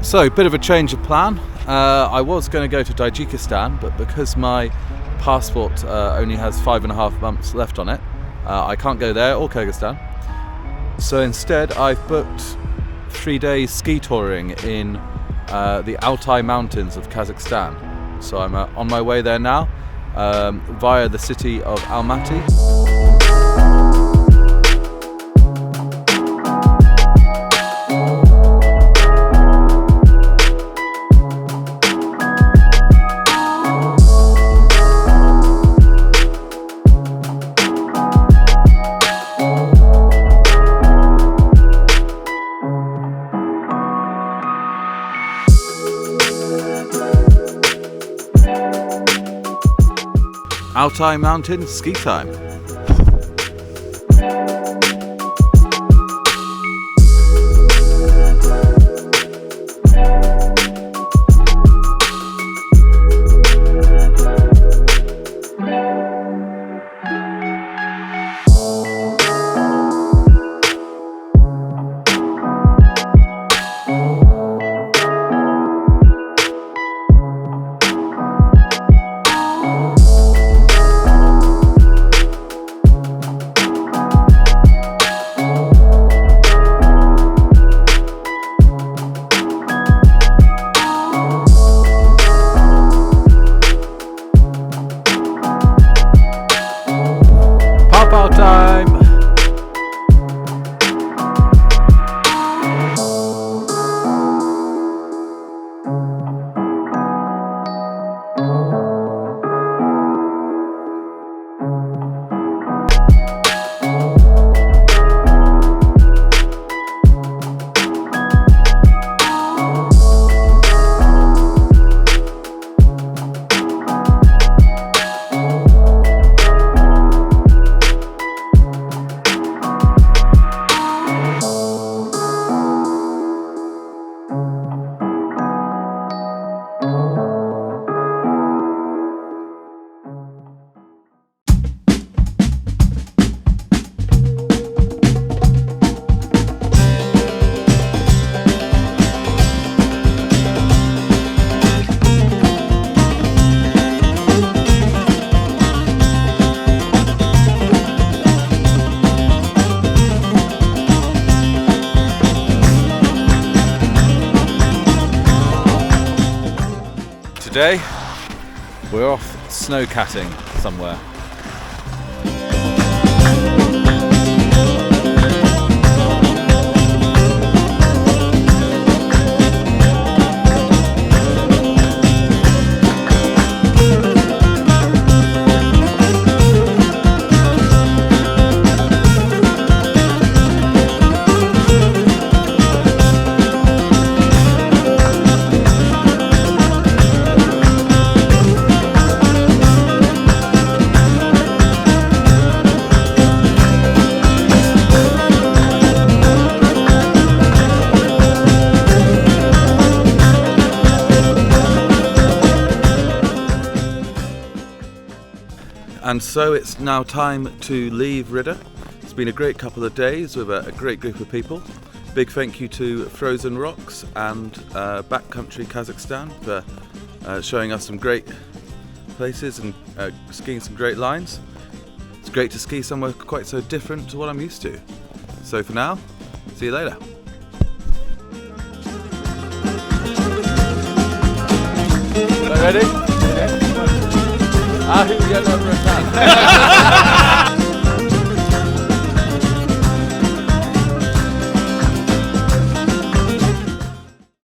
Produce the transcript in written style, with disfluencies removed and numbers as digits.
So, bit of a change of plan. I was going to go to Tajikistan, but because my passport only has 5.5 months left on it, I can't go there, or Kazakhstan. So instead I've booked 3 days ski touring in the Altai mountains of Kazakhstan. So I'm on my way there now via the city of Almaty. Altai Mountain ski time. Time. Today we're off snowcatting somewhere. And so it's now time to leave Ridda. It's been a great couple of days with a great group of people. Big thank you to FrozenRocks and Backcountry Kazakhstan for showing us some great places and skiing some great lines. It's great to ski somewhere quite so different to what I'm used to. So for now, see you later. Ready? I think we get over a